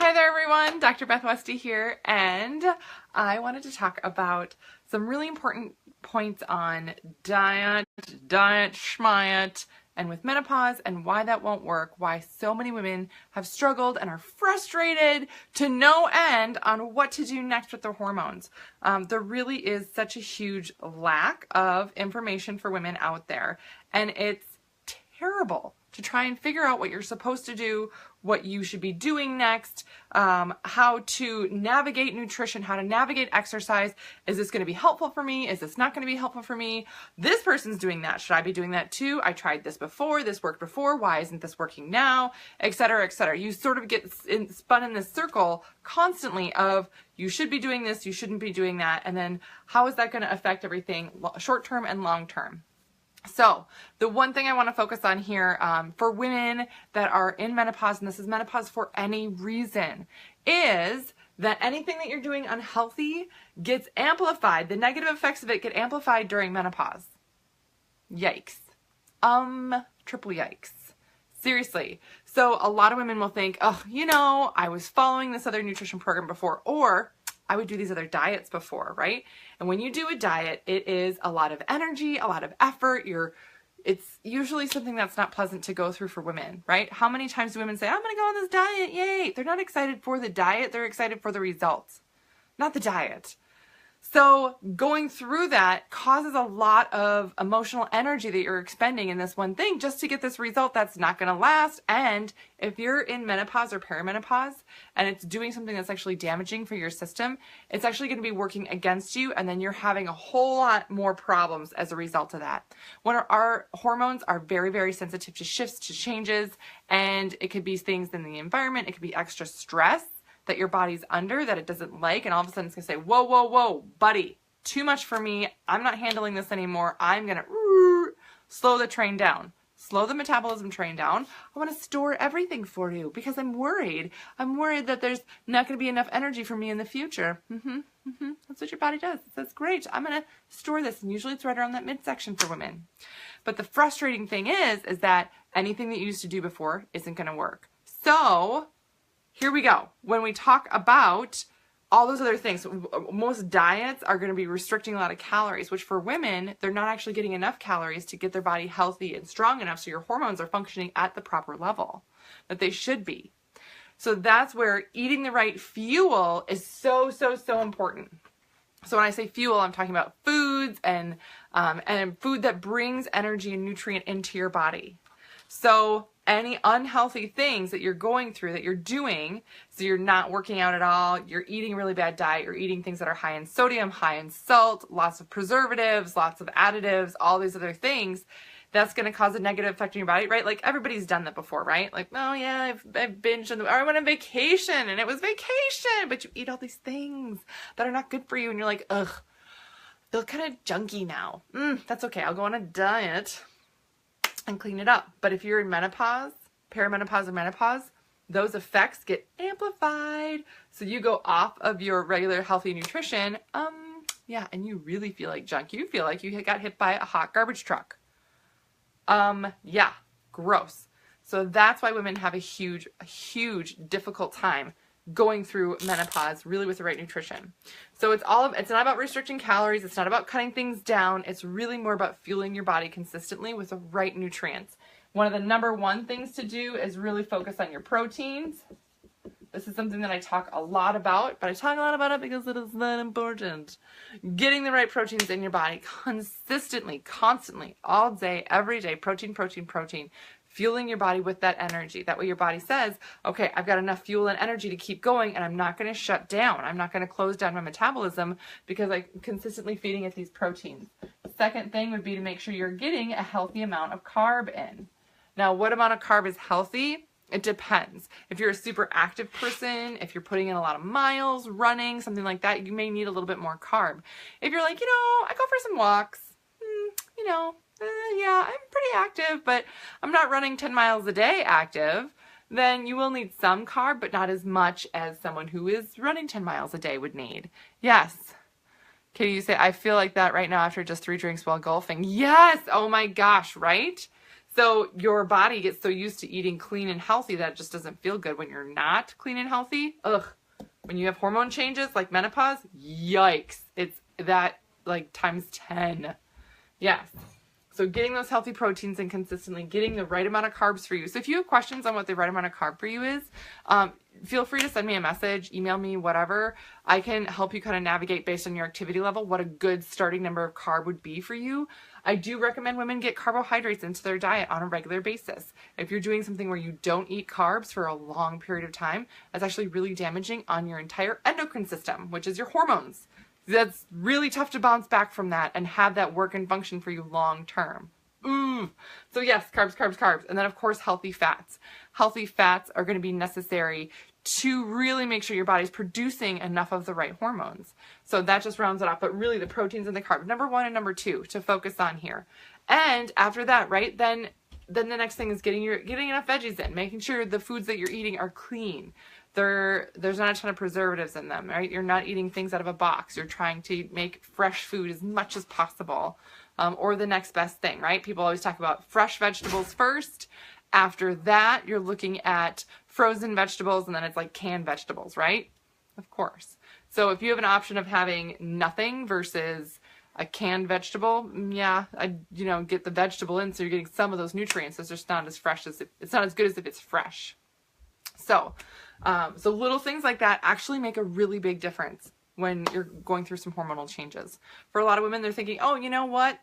Hi there everyone, Dr. Beth Westy here, and I wanted to talk about some really important points on diet, schmiet, and with menopause and why that won't work, why so many women have struggled and are frustrated to no end on what to do next with their hormones. There really is such a huge lack of information for women out there, and it's terrible to try and figure out what you're supposed to do, what you should be doing next, how to navigate nutrition, how to navigate exercise. Is this going to be helpful for me? Is this not going to be helpful for me? This person's doing that. Should I be doing that too? I tried this before. This worked before. Why isn't this working now? Et cetera, et cetera. You sort of get spun in this circle constantly of you should be doing this, you shouldn't be doing that. And then how is that going to affect everything short term and long term? So the one thing I want to focus on here for women that are in menopause, and this is menopause for any reason, is that anything that you're doing unhealthy gets amplified. The negative effects of it get amplified during menopause. Yikes. Triple yikes. Seriously. So a lot of women will think, oh, you know, I was following this other nutrition program before, or I would do these other diets before, right? And when you do a diet, it is a lot of energy, a lot of effort. It's usually something that's not pleasant to go through for women, right? How many times do women say, I'm going to go on this diet, yay? They're not excited for the diet, they're excited for the results, not the diet. So going through that causes a lot of emotional energy that you're expending in this one thing just to get this result that's not going to last. And if you're in menopause or perimenopause and it's doing something that's actually damaging for your system, it's actually going to be working against you, and then you're having a whole lot more problems as a result of that. When our hormones are very, very sensitive to shifts, to changes, and it could be things in the environment, it could be extra stress that your body's under that it doesn't like, and all of a sudden it's gonna say, whoa, whoa, whoa, buddy, too much for me. I'm not handling this anymore. I'm gonna slow the train down. Slow the metabolism train down. I wanna store everything for you because I'm worried. I'm worried that there's not gonna be enough energy for me in the future. That's what your body does. It says, great, I'm gonna store this, and usually it's right around that midsection for women. But the frustrating thing is that anything that you used to do before isn't gonna work. So, here we go. When we talk about all those other things, most diets are going to be restricting a lot of calories, which for women, they're not actually getting enough calories to get their body healthy and strong enough so your hormones are functioning at the proper level that they should be. So that's where eating the right fuel is so, so, so important. So when I say fuel, I'm talking about foods and food that brings energy and nutrient into your body. So any unhealthy things that you're going through, that you're doing, so you're not working out at all, you're eating a really bad diet, you're eating things that are high in sodium, high in salt, lots of preservatives, lots of additives, all these other things, that's going to cause a negative effect on your body, right? Like everybody's done that before, right? Like, oh yeah, I've binged, or I went on vacation and it was vacation, but you eat all these things that are not good for you and you're like, ugh, I feel kind of junky now. That's okay, I'll go on a diet and clean it up. But if you're in menopause, perimenopause, or menopause, those effects get amplified. So you go off of your regular healthy nutrition, and you really feel like junk. You feel like you got hit by a hot garbage truck. Gross. So that's why women have a huge, difficult time going through menopause, really with the right nutrition. So it's not about restricting calories, it's not about cutting things down, it's really more about fueling your body consistently with the right nutrients. One of the number one things to do is really focus on your proteins. This is something that I talk a lot about, but I talk a lot about it because it is that important. Getting the right proteins in your body consistently, constantly, all day, every day, protein, protein, protein. Fueling your body with that energy. That way your body says, okay, I've got enough fuel and energy to keep going, and I'm not going to shut down. I'm not going to close down my metabolism because I'm consistently feeding it these proteins. Second thing would be to make sure you're getting a healthy amount of carb in. Now, what amount of carb is healthy? It depends. If you're a super active person, if you're putting in a lot of miles, running, something like that, you may need a little bit more carb. If you're like, I go for some walks, yeah, I'm pretty active, but I'm not running 10 miles a day active, then you will need some carb, but not as much as someone who is running 10 miles a day would need. Yes. Katie, you say, I feel like that right now after just 3 drinks while golfing. Yes. Oh my gosh, right? So your body gets so used to eating clean and healthy that it just doesn't feel good when you're not clean and healthy. Ugh. When you have hormone changes like menopause, yikes. It's that like times 10. Yes. So getting those healthy proteins and consistently getting the right amount of carbs for you. So if you have questions on what the right amount of carb for you is, feel free to send me a message, email me, whatever. I can help you kind of navigate based on your activity level what a good starting number of carb would be for you. I do recommend women get carbohydrates into their diet on a regular basis. If you're doing something where you don't eat carbs for a long period of time, that's actually really damaging on your entire endocrine system, which is your hormones. That's really tough to bounce back from that and have that work and function for you long term. So yes, carbs, carbs, carbs. And then of course, healthy fats. Healthy fats are going to be necessary to really make sure your body's producing enough of the right hormones. So that just rounds it off. But really the proteins and the carbs, number 1 and number 2 to focus on here. And after that, right, then the next thing is getting enough veggies in, making sure the foods that you're eating are clean. There's not a ton of preservatives in them, right? You're not eating things out of a box. You're trying to make fresh food as much as possible, or the next best thing, right? People always talk about fresh vegetables first. After that, you're looking at frozen vegetables, and then it's like canned vegetables, right? Of course. So if you have an option of having nothing versus a canned vegetable, yeah, get the vegetable in, so you're getting some of those nutrients. It's just not as fresh it's not as good as if it's fresh. So little things like that actually make a really big difference when you're going through some hormonal changes. For a lot of women, they're thinking, oh, you know what?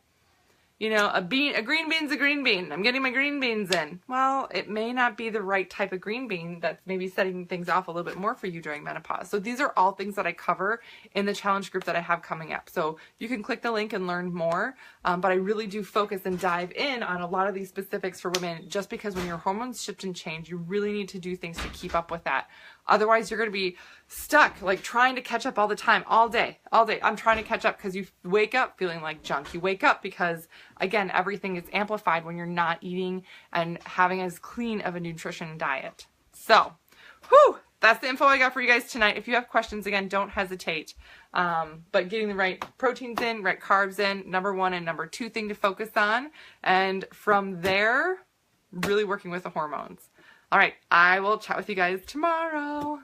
A green bean's a green bean. I'm getting my green beans in. Well, it may not be the right type of green bean that's maybe setting things off a little bit more for you during menopause. So these are all things that I cover in the challenge group that I have coming up. So you can click the link and learn more. But I really do focus and dive in on a lot of these specifics for women, just because when your hormones shift and change, you really need to do things to keep up with that. Otherwise, you're going to be stuck, like trying to catch up all the time, all day. I'm trying to catch up because you wake up feeling like junk. You wake up because, again, everything is amplified when you're not eating and having as clean of a nutrition diet. So, that's the info I got for you guys tonight. If you have questions, again, don't hesitate. But getting the right proteins in, right carbs in, number 1 and number 2 thing to focus on. And from there, really working with the hormones. All right, I will chat with you guys tomorrow.